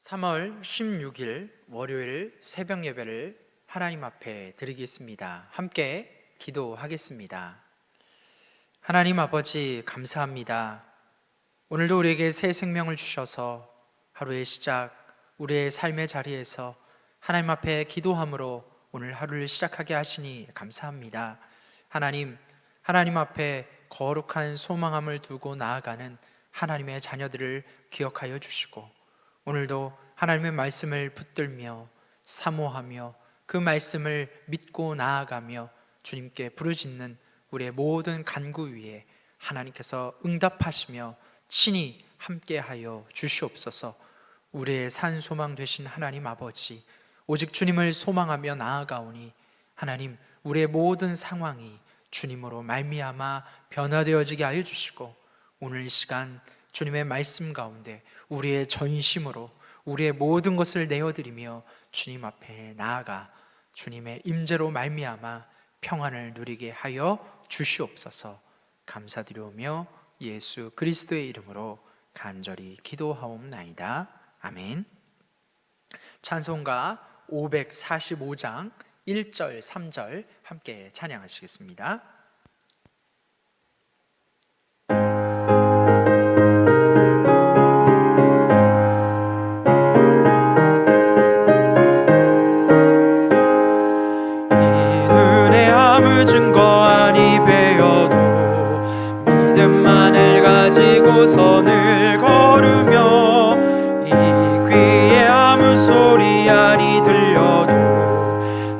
3월 16일 월요일 새벽 예배를 하나님 앞에 드리겠습니다. 함께 기도하겠습니다. 하나님 아버지, 감사합니다. 오늘도 우리에게 새 생명을 주셔서 하루의 시작, 우리의 삶의 자리에서 하나님 앞에 기도함으로 오늘 하루를 시작하게 하시니 감사합니다. 하나님 앞에 거룩한 소망함을 두고 나아가는 하나님의 자녀들을 기억하여 주시고, 오늘도 하나님의 말씀을 붙들며 사모하며 그 말씀을 믿고 나아가며 주님께 부르짖는 우리의 모든 간구 위에 하나님께서 응답하시며 친히 함께하여 주시옵소서. 우리의 산 소망 되신 하나님 아버지, 오직 주님을 소망하며 나아가오니 하나님, 우리의 모든 상황이 주님으로 말미암아 변화되어지게 하여 주시고, 오늘 이 시간 주님의 말씀 가운데 우리의 전심으로 우리의 모든 것을 내어드리며 주님 앞에 나아가 주님의 임재로 말미암아 평안을 누리게 하여 주시옵소서. 감사드리오며 예수 그리스도의 이름으로 간절히 기도하옵나이다. 아멘. 찬송가 545장 1절 3절 함께 찬양하시겠습니다. 선을 걸으며 이 귀에 아무 소리 아니 들려도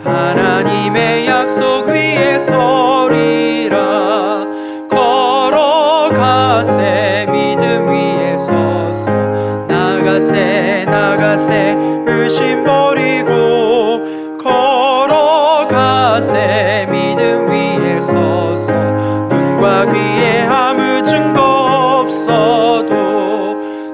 하나님의 약속 위에 서리라. 걸어가세 믿음 위에 서서 나가세 의심 버리고 걸어가세 믿음 위에 서서 눈과 귀에 아무 증거 없어도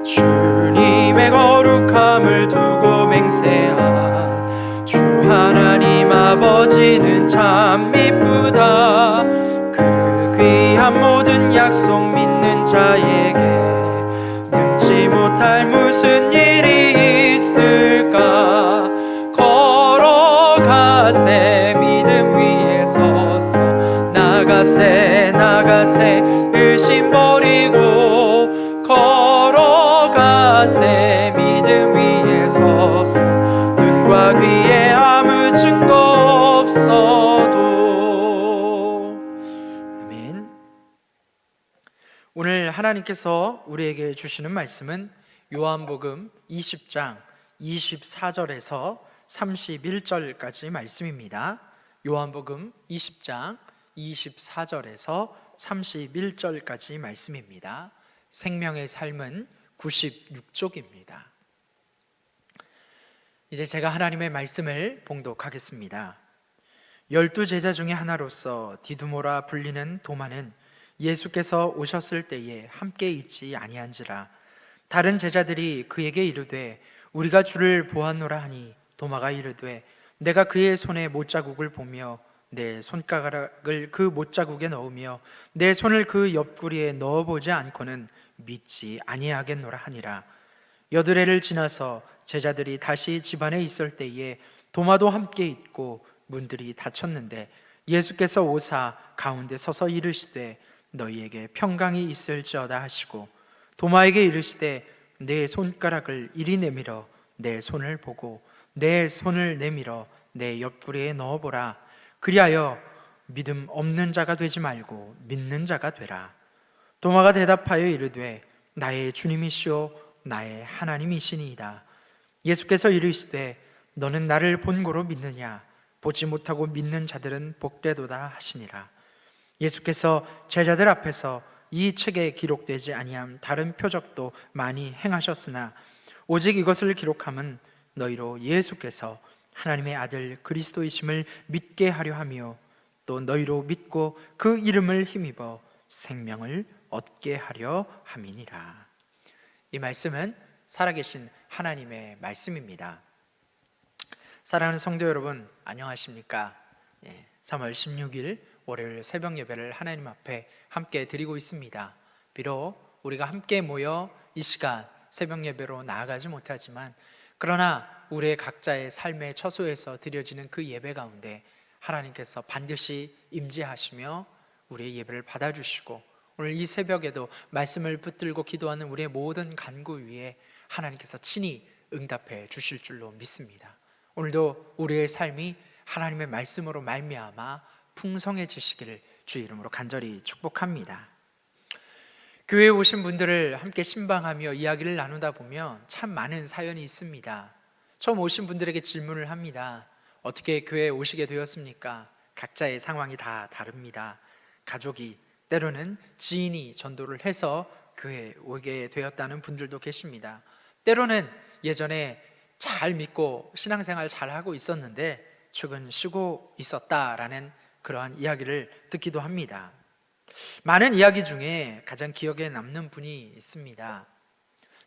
주님의 거룩함을 두고 맹세한 주 하나님 아버지는 참 미쁘다. 그 귀한 모든 약속 믿는 자에게 능치 못할 무슨 일이 있을까. 걸어가세 믿음 위에 서서 나가세 의심 버리고 걸어가세 믿음 위에 서서 눈과 귀에 아무 증거 없어도. 아멘. 오늘 하나님께서 우리에게 주시는 말씀은 요한복음 20장 24절에서 31절까지 말씀입니다. 요한복음 20장 24절에서 31절까지 말씀입니다. 생명의 삶은 96쪽입니다. 이제 제가 하나님의 말씀을 봉독하겠습니다. 12제자 중에 하나로서 디두모라 불리는 도마는 예수께서 오셨을 때에 함께 있지 아니한지라. 다른 제자들이 그에게 이르되 우리가 주를 보았노라 하니 도마가 이르되 내가 그의 손에 못자국을 보며 내 손가락을 그 못자국에 넣으며 내 손을 그 옆구리에 넣어보지 않고는 믿지 아니하겠노라 하니라. 여드레를 지나서 제자들이 다시 집안에 있을 때에 도마도 함께 있고 문들이 닫혔는데 예수께서 오사 가운데 서서 이르시되 너희에게 평강이 있을지어다 하시고 도마에게 이르시되 내 손가락을 이리 내밀어 내 손을 보고 내 손을 내밀어 내 옆구리에 넣어보라. 그리하여 믿음 없는 자가 되지 말고 믿는 자가 되라. 도마가 대답하여 이르되 나의 주님이시오 나의 하나님이시니이다. 예수께서 이르시되 너는 나를 본고로 믿느냐. 보지 못하고 믿는 자들은 복되도다 하시니라. 예수께서 제자들 앞에서 이 책에 기록되지 아니한 다른 표적도 많이 행하셨으나 오직 이것을 기록함은 너희로 예수께서 하나님의 아들 그리스도이심을 믿게 하려 하며 또 너희로 믿고 그 이름을 힘입어 생명을 얻게 하려 함이니라. 이 말씀은 살아계신 하나님의 말씀입니다. 사랑하는 성도 여러분, 안녕하십니까? 3월 16일 월요일 새벽 예배를 하나님 앞에 함께 드리고 있습니다. 비록 우리가 함께 모여 이 시간 새벽 예배로 나아가지 못하지만 그러나 우리의 각자의 삶의 처소에서 드려지는 그 예배 가운데 하나님께서 반드시 임재하시며 우리의 예배를 받아주시고, 오늘 이 새벽에도 말씀을 붙들고 기도하는 우리의 모든 간구 위에 하나님께서 친히 응답해 주실 줄로 믿습니다. 오늘도 우리의 삶이 하나님의 말씀으로 말미암아 풍성해지시기를 주의 이름으로 간절히 축복합니다. 교회에 오신 분들을 함께 신방하며 이야기를 나누다 보면 참 많은 사연이 있습니다. 처음 오신 분들에게 질문을 합니다. 어떻게 교회에 오시게 되었습니까? 각자의 상황이 다 다릅니다. 가족이, 때로는 지인이 전도를 해서 교회에 오게 되었다는 분들도 계십니다. 때로는 예전에 잘 믿고 신앙생활 잘하고 있었는데 최근 쉬고 있었다라는 그러한 이야기를 듣기도 합니다. 많은 이야기 중에 가장 기억에 남는 분이 있습니다.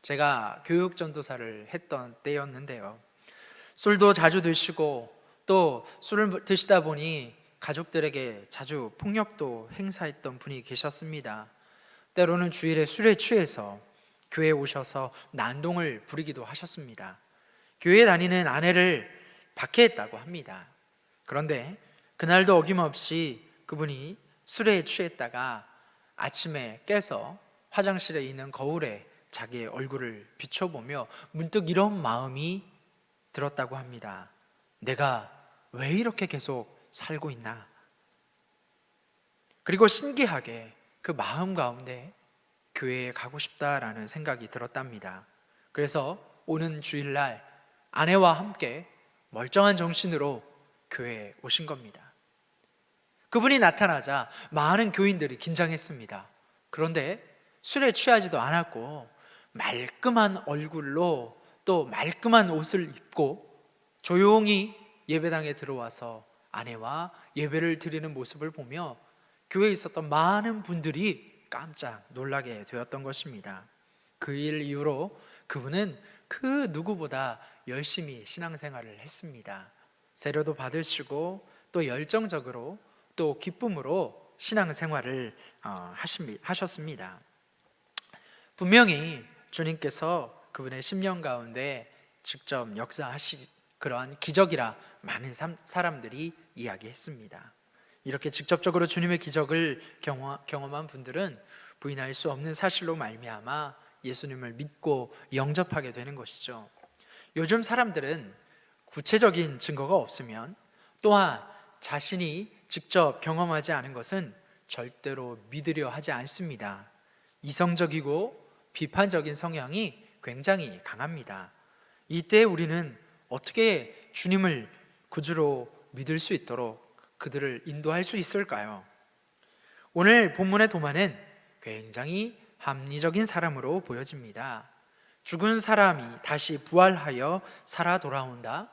제가 교육전도사를 했던 때였는데요, 술도 자주 드시고 또 술을 드시다 보니 가족들에게 자주 폭력도 행사했던 분이 계셨습니다. 때로는 주일에 술에 취해서 교회에 오셔서 난동을 부리기도 하셨습니다. 교회 다니는 아내를 박해했다고 합니다. 그런데 그날도 어김없이 그분이 술에 취했다가 아침에 깨서 화장실에 있는 거울에 자기의 얼굴을 비춰보며 문득 이런 마음이 들었다고 합니다. 내가 왜 이렇게 계속 살고 있나? 그리고 신기하게 그 마음 가운데 교회에 가고 싶다라는 생각이 들었답니다. 그래서 오는 주일날 아내와 함께 멀쩡한 정신으로 교회에 오신 겁니다. 그분이 나타나자 많은 교인들이 긴장했습니다. 그런데 술에 취하지도 않았고 말끔한 얼굴로 또 말끔한 옷을 입고 조용히 예배당에 들어와서 아내와 예배를 드리는 모습을 보며 교회에 있었던 많은 분들이 깜짝 놀라게 되었던 것입니다. 그 일 이후로 그분은 그 누구보다 열심히 신앙생활을 했습니다. 세례도 받으시고 또 열정적으로 또 기쁨으로 신앙생활을 하셨습니다. 분명히 주님께서 그분의 10년 가운데 직접 역사하시 그러한 기적이라 많은 사람들이 이야기했습니다. 이렇게 직접적으로 주님의 기적을 경험한 분들은 부인할 수 없는 사실로 말미암아 예수님을 믿고 영접하게 되는 것이죠. 요즘 사람들은 구체적인 증거가 없으면, 또한 자신이 직접 경험하지 않은 것은 절대로 믿으려 하지 않습니다. 이성적이고 비판적인 성향이 굉장히 강합니다. 이때 우리는 어떻게 주님을 구주로 믿을 수 있도록 그들을 인도할 수 있을까요? 오늘 본문의 도마는 굉장히 합리적인 사람으로 보여집니다. 죽은 사람이 다시 부활하여 살아 돌아온다?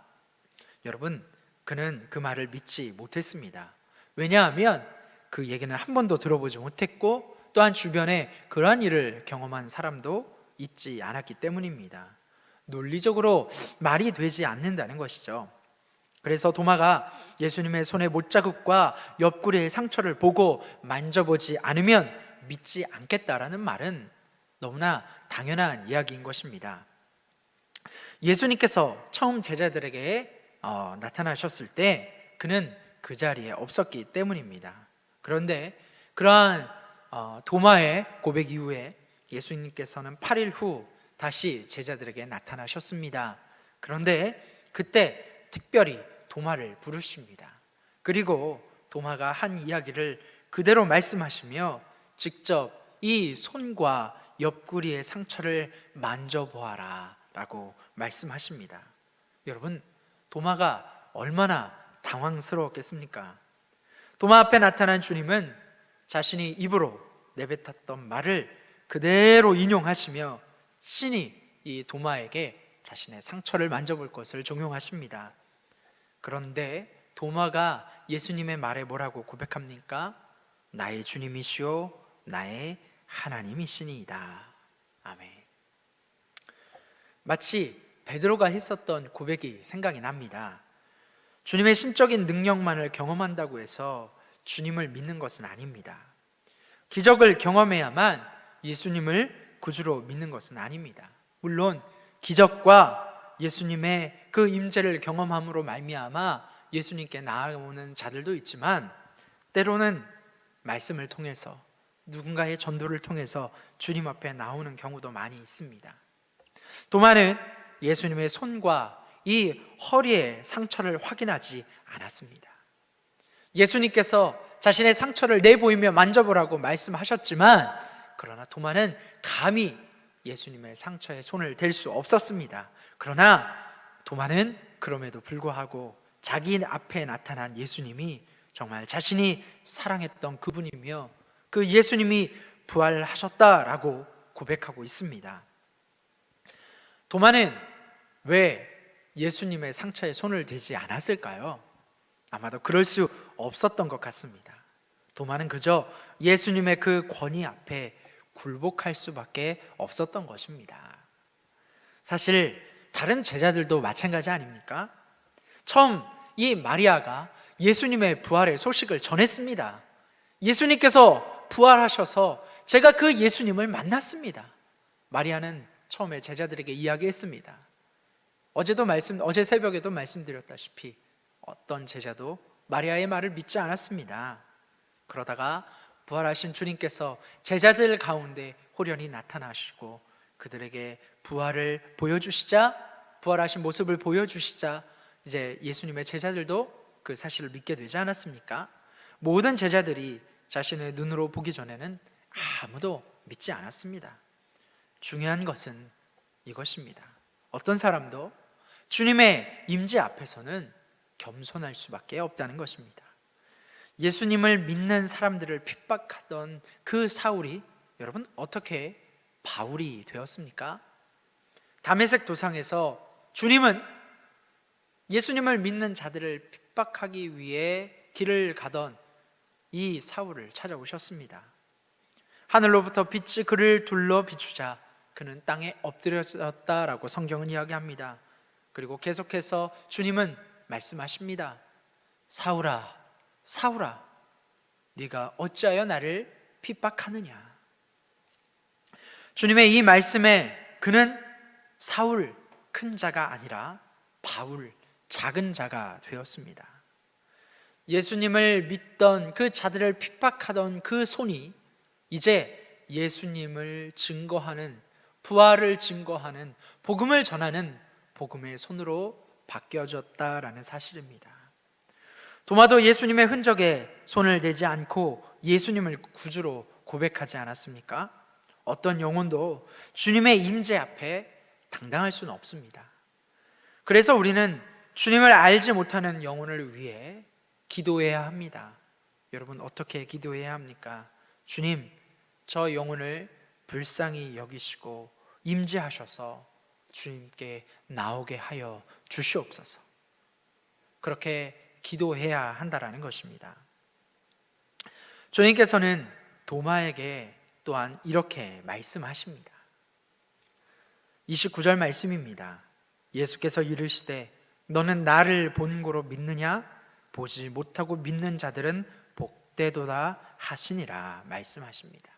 여러분, 그는 그 말을 믿지 못했습니다. 왜냐하면 그 얘기는 한 번도 들어보지 못했고, 또한 주변에 그러한 일을 경험한 사람도 있지 않았기 때문입니다. 논리적으로 말이 되지 않는다는 것이죠. 그래서 도마가 예수님의 손에 못자국과 옆구리의 상처를 보고 만져보지 않으면 믿지 않겠다라는 말은 너무나 당연한 이야기인 것입니다. 예수님께서 처음 제자들에게 나타나셨을 때 그는 그 자리에 없었기 때문입니다. 그런데 그러한 도마의 고백 이후에 예수님께서는 8일 후 다시 제자들에게 나타나셨습니다. 그런데 그때 특별히 도마를 부르십니다. 그리고 도마가 한 이야기를 그대로 말씀하시며 직접 이 손과 옆구리의 상처를 만져보아라 라고 말씀하십니다. 여러분, 도마가 얼마나 당황스러웠겠습니까? 도마 앞에 나타난 주님은 자신이 입으로 내뱉었던 말을 그대로 인용하시며 친히 이 도마에게 자신의 상처를 만져볼 것을 종용하십니다. 그런데 도마가 예수님의 말에 뭐라고 고백합니까? 나의 주님이시오 나의 하나님이시니이다. 아멘. 마치 베드로가 했었던 고백이 생각이 납니다. 주님의 신적인 능력만을 경험한다고 해서 주님을 믿는 것은 아닙니다. 기적을 경험해야만 예수님을 구주로 믿는 것은 아닙니다. 물론 기적과 예수님의 그 임재를 경험함으로 말미암아 예수님께 나아오는 자들도 있지만, 때로는 말씀을 통해서, 누군가의 전도를 통해서 주님 앞에 나오는 경우도 많이 있습니다. 도마는 예수님의 손과 이 허리의 상처를 확인하지 않았습니다. 예수님께서 자신의 상처를 내보이며 만져보라고 말씀하셨지만, 그러나 도마는 감히 예수님의 상처에 손을 댈 수 없었습니다. 그러나 도마는 그럼에도 불구하고 자기 앞에 나타난 예수님이 정말 자신이 사랑했던 그분이며 그 예수님이 부활하셨다라고 고백하고 있습니다. 도마는 왜 예수님의 상처에 손을 대지 않았을까요? 아마도 그럴 수 없었던 것 같습니다. 도마는 그저 예수님의 그 권위 앞에 굴복할 수밖에 없었던 것입니다. 사실 다른 제자들도 마찬가지 아닙니까? 처음 이 마리아가 예수님의 부활의 소식을 전했습니다. 예수님께서 부활하셔서 제가 그 예수님을 만났습니다. 마리아는 처음에 제자들에게 이야기했습니다. 어제 새벽에도 말씀드렸다시피 어떤 제자도 마리아의 말을 믿지 않았습니다. 그러다가 부활하신 주님께서 제자들 가운데 호련히 나타나시고 그들에게 부활을 보여주시자, 부활하신 모습을 보여주시자 이제 예수님의 제자들도 그 사실을 믿게 되지 않았습니까? 모든 제자들이 자신의 눈으로 보기 전에는 아무도 믿지 않았습니다. 중요한 것은 이것입니다. 어떤 사람도 주님의 임재 앞에서는 겸손할 수밖에 없다는 것입니다. 예수님을 믿는 사람들을 핍박하던 그 사울이 여러분 어떻게 바울이 되었습니까? 다메섹 도상에서 주님은 예수님을 믿는 자들을 핍박하기 위해 길을 가던 이 사울을 찾아오셨습니다. 하늘로부터 빛이 그를 둘러 비추자 그는 땅에 엎드려졌다라고 성경은 이야기합니다. 그리고 계속해서 주님은 말씀하십니다. 사울아, 사울아, 네가 어찌하여 나를 핍박하느냐? 주님의 이 말씀에 그는 사울, 큰 자가 아니라 바울, 작은 자가 되었습니다. 예수님을 믿던 그 자들을 핍박하던 그 손이 이제 예수님을 증거하는, 부활을 증거하는, 복음을 전하는 복음의 손으로 바뀌어졌다라는 사실입니다. 도마도 예수님의 흔적에 손을 대지 않고 예수님을 구주로 고백하지 않았습니까? 어떤 영혼도 주님의 임재 앞에 당당할 수는 없습니다. 그래서 우리는 주님을 알지 못하는 영혼을 위해 기도해야 합니다. 여러분 어떻게 기도해야 합니까? 주님, 저 영혼을 불쌍히 여기시고 임재하셔서 주님께 나오게 하여 주시옵소서. 그렇게 기도해야 한다라는 것입니다. 주님께서는 도마에게 또한 이렇게 말씀하십니다. 29절 말씀입니다. 예수께서 이르시되 너는 나를 본고로 믿느냐? 보지 못하고 믿는 자들은 복되도다 하시니라 말씀하십니다.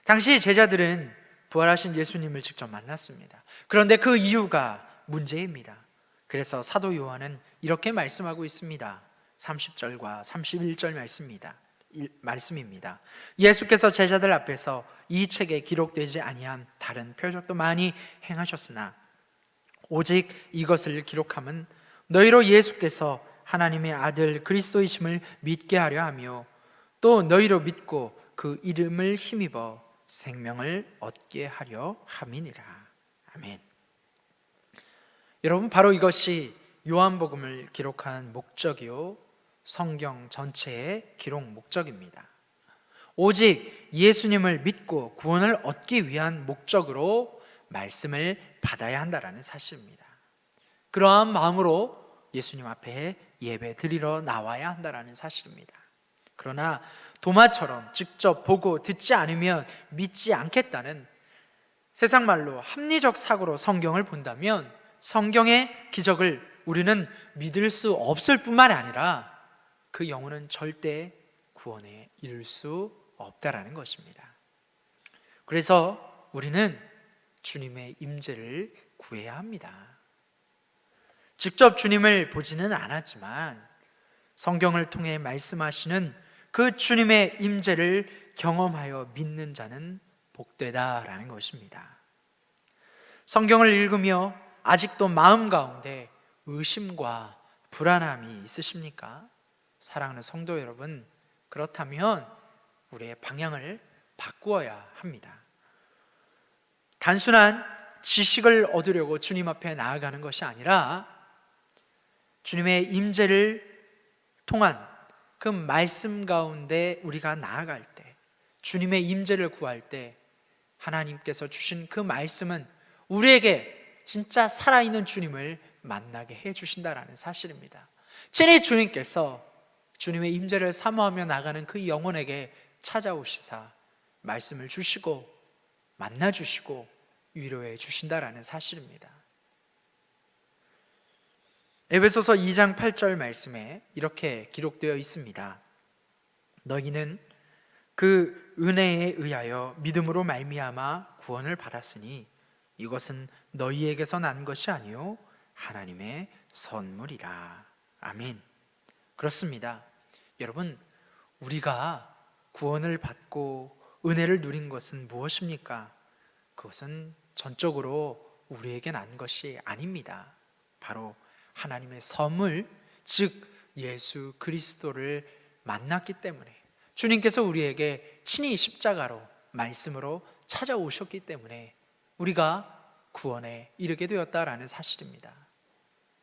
당시 제자들은 부활하신 예수님을 직접 만났습니다. 그런데 그 이유가 문제입니다. 그래서 사도 요한은 이렇게 말씀하고 있습니다. 30절과 31절 말씀입니다. 예수께서 제자들 앞에서 이 책에 기록되지 아니한 다른 표적도 많이 행하셨으나 오직 이것을 기록함은 너희로 예수께서 하나님의 아들 그리스도이심을 믿게 하려 하며 또 너희로 믿고 그 이름을 힘입어 생명을 얻게 하려 함이니라. 아멘. 여러분 바로 이것이 요한복음을 기록한 목적이요 성경 전체의 기록 목적입니다. 오직 예수님을 믿고 구원을 얻기 위한 목적으로 말씀을 받아야 한다라는 사실입니다. 그러한 마음으로 예수님 앞에 예배 드리러 나와야 한다라는 사실입니다. 그러나 도마처럼 직접 보고 듣지 않으면 믿지 않겠다는 세상 말로 합리적 사고로 성경을 본다면 성경의 기적을 우리는 믿을 수 없을 뿐만 아니라 그 영혼은 절대 구원에 이를 수 없다라는 것입니다. 그래서 우리는 주님의 임재를 구해야 합니다. 직접 주님을 보지는 않았지만 성경을 통해 말씀하시는 그 주님의 임재를 경험하여 믿는 자는 복되다라는 것입니다. 성경을 읽으며 아직도 마음 가운데 의심과 불안함이 있으십니까? 사랑하는 성도 여러분, 그렇다면 우리의 방향을 바꾸어야 합니다. 단순한 지식을 얻으려고 주님 앞에 나아가는 것이 아니라 주님의 임재를 통한 그 말씀 가운데 우리가 나아갈 때, 주님의 임재를 구할 때 하나님께서 주신 그 말씀은 우리에게 진짜 살아있는 주님을 만나게 해주신다라는 사실입니다. 친히 주님께서 주님의 임재를 사모하며 나가는 그 영혼에게 찾아오시사 말씀을 주시고 만나주시고 위로해 주신다라는 사실입니다. 에베소서 2장 8절 말씀에 이렇게 기록되어 있습니다. 너희는 그 은혜에 의하여 믿음으로 말미암아 구원을 받았으니 이것은 너희에게서 난 것이 아니요 하나님의 선물이라. 아멘. 그렇습니다. 여러분, 우리가 구원을 받고 은혜를 누린 것은 무엇입니까? 그것은 전적으로 우리에게 난 것이 아닙니다. 바로 하나님의 선물, 즉 예수 그리스도를 만났기 때문에, 주님께서 우리에게 친히 십자가로 말씀으로 찾아오셨기 때문에 우리가 구원에 이르게 되었다라는 사실입니다.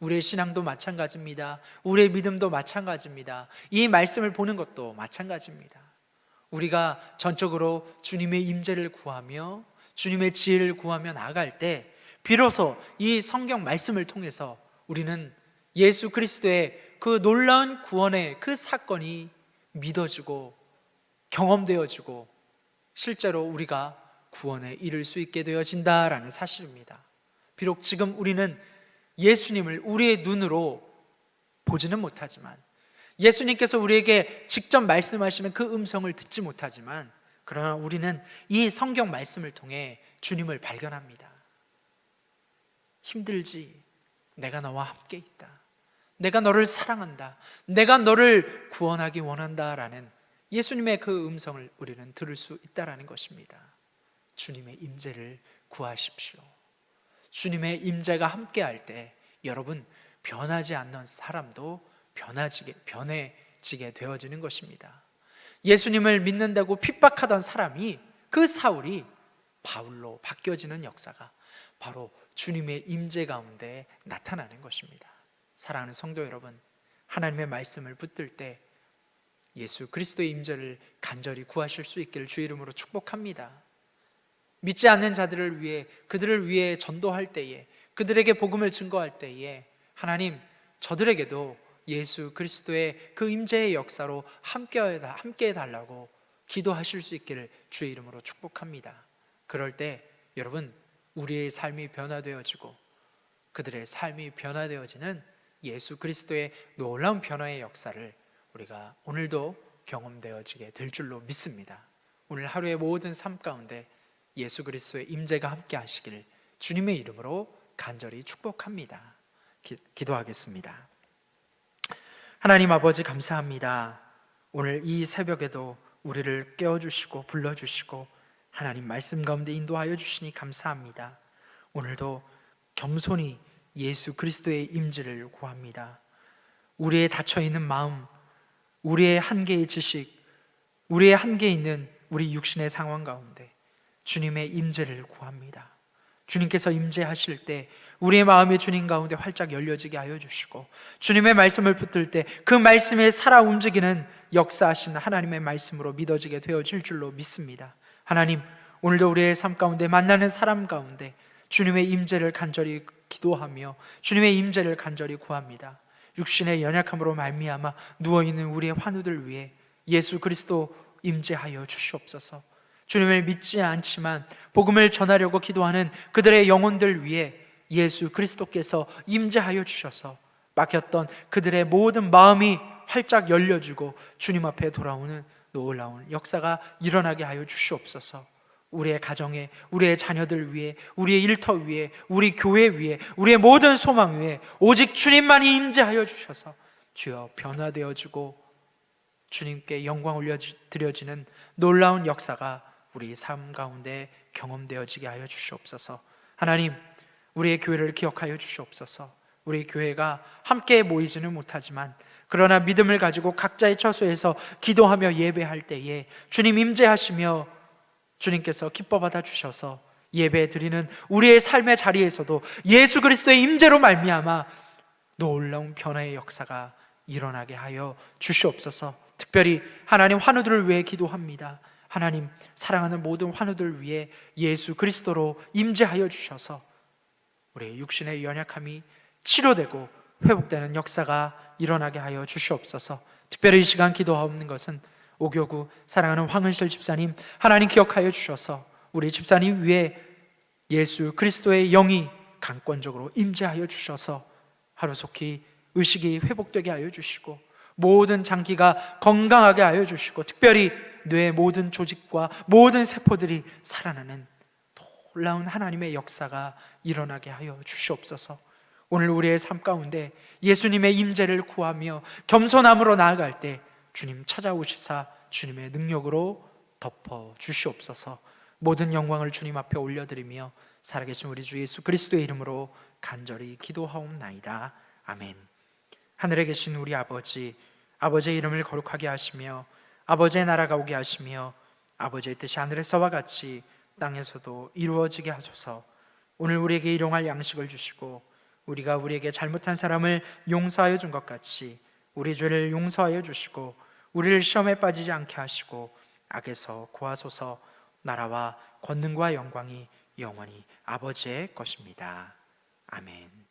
우리의 신앙도 마찬가지입니다. 우리의 믿음도 마찬가지입니다. 이 말씀을 보는 것도 마찬가지입니다. 우리가 전적으로 주님의 임재를 구하며 주님의 지혜를 구하며 나아갈 때 비로소 이 성경 말씀을 통해서 우리는 예수 그리스도의 그 놀라운 구원의 그 사건이 믿어지고 경험되어지고 실제로 우리가 구원에 이를 수 있게 되어진다라는 사실입니다. 비록 지금 우리는 예수님을 우리의 눈으로 보지는 못하지만, 예수님께서 우리에게 직접 말씀하시는 그 음성을 듣지 못하지만, 그러나 우리는 이 성경 말씀을 통해 주님을 발견합니다. 힘들지? 내가 너와 함께 있다. 내가 너를 사랑한다. 내가 너를 구원하기 원한다라는 예수님의 그 음성을 우리는 들을 수 있다라는 것입니다. 주님의 임재를 구하십시오. 주님의 임재가 함께할 때 여러분, 변하지 않는 사람도 변해지게 되어지는 것입니다. 예수님을 믿는다고 핍박하던 사람이, 그 사울이 바울로 바뀌어지는 역사가 바로 주님의 임재 가운데 나타나는 것입니다. 사랑하는 성도 여러분, 하나님의 말씀을 붙들 때 예수 그리스도의 임재를 간절히 구하실 수 있기를 주의 이름으로 축복합니다. 믿지 않는 자들을 위해, 그들을 위해 전도할 때에, 그들에게 복음을 증거할 때에 하나님, 저들에게도 예수 그리스도의 그 임재의 역사로 함께 해달라고 기도하실 수 있기를 주의 이름으로 축복합니다. 그럴 때 여러분, 우리의 삶이 변화되어지고 그들의 삶이 변화되어지는 예수 그리스도의 놀라운 변화의 역사를 우리가 오늘도 경험되어지게 될 줄로 믿습니다. 오늘 하루의 모든 삶 가운데 예수 그리스도의 임재가 함께 하시기를 주님의 이름으로 간절히 축복합니다. 기도하겠습니다. 하나님 아버지, 감사합니다. 오늘 이 새벽에도 우리를 깨워주시고 불러주시고 하나님 말씀 가운데 인도하여 주시니 감사합니다. 오늘도 겸손히 예수 그리스도의 임재를 구합니다. 우리의 닫혀있는 마음, 우리의 한계의 지식, 우리의 한계에 있는 우리 육신의 상황 가운데 주님의 임재를 구합니다. 주님께서 임재하실 때 우리의 마음이 주님 가운데 활짝 열려지게 하여 주시고, 주님의 말씀을 붙들 때 그 말씀에 살아 움직이는 역사하시는 하나님의 말씀으로 믿어지게 되어질 줄로 믿습니다. 하나님, 오늘도 우리의 삶 가운데 만나는 사람 가운데 주님의 임재를 간절히 기도하며 주님의 임재를 간절히 구합니다. 육신의 연약함으로 말미암아 누워있는 우리의 환우들 위해 예수 그리스도 임재하여 주시옵소서. 주님을 믿지 않지만 복음을 전하려고 기도하는 그들의 영혼들 위해 예수 그리스도께서 임재하여 주셔서 막혔던 그들의 모든 마음이 활짝 열려주고 주님 앞에 돌아오는 놀라운 역사가 일어나게 하여 주시옵소서. 우리의 가정에, 우리의 자녀들 위해, 우리의 일터 위에, 우리 교회 위에, 우리의 모든 소망 위에 오직 주님만이 임재하여 주셔서 주여 변화되어지고 주님께 영광 올려드려지는 놀라운 역사가 우리 삶 가운데 경험되어지게 하여 주시옵소서. 하나님, 우리의 교회를 기억하여 주시옵소서. 우리 교회가 함께 모이지는 못하지만 그러나 믿음을 가지고 각자의 처소에서 기도하며 예배할 때에 주님 임재하시며 주님께서 기뻐 받아 주셔서 예배 드리는 우리의 삶의 자리에서도 예수 그리스도의 임재로 말미암아 놀라운 변화의 역사가 일어나게 하여 주시옵소서. 특별히 하나님 환우들을 위해 기도합니다. 하나님 사랑하는 모든 환우들 위해 예수 그리스도로 임재하여 주셔서 우리의 육신의 연약함이 치료되고 회복되는 역사가 일어나게 하여 주시옵소서. 특별히 이 시간 기도하옵는 것은 오교구 사랑하는 황은실 집사님 하나님 기억하여 주셔서 우리 집사님 위에 예수 그리스도의 영이 강권적으로 임재하여 주셔서 하루속히 의식이 회복되게 하여 주시고 모든 장기가 건강하게 하여 주시고 특별히 뇌의 모든 조직과 모든 세포들이 살아나는 놀라운 하나님의 역사가 일어나게 하여 주시옵소서. 오늘 우리의 삶 가운데 예수님의 임재를 구하며 겸손함으로 나아갈 때 주님 찾아오시사 주님의 능력으로 덮어 주시옵소서. 모든 영광을 주님 앞에 올려드리며 살아계신 우리 주 예수 그리스도의 이름으로 간절히 기도하옵나이다. 아멘. 하늘에 계신 우리 아버지, 아버지의 이름을 거룩하게 하시며 아버지의 나라가 오게 하시며 아버지의 뜻이 하늘에서와 같이 땅에서도 이루어지게 하소서. 오늘 우리에게 일용할 양식을 주시고 우리가 우리에게 잘못한 사람을 용서하여 준 것 같이 우리 죄를 용서하여 주시고 우리를 시험에 빠지지 않게 하시고 악에서 구하소서. 나라와 권능과 영광이 영원히 아버지의 것입니다. 아멘.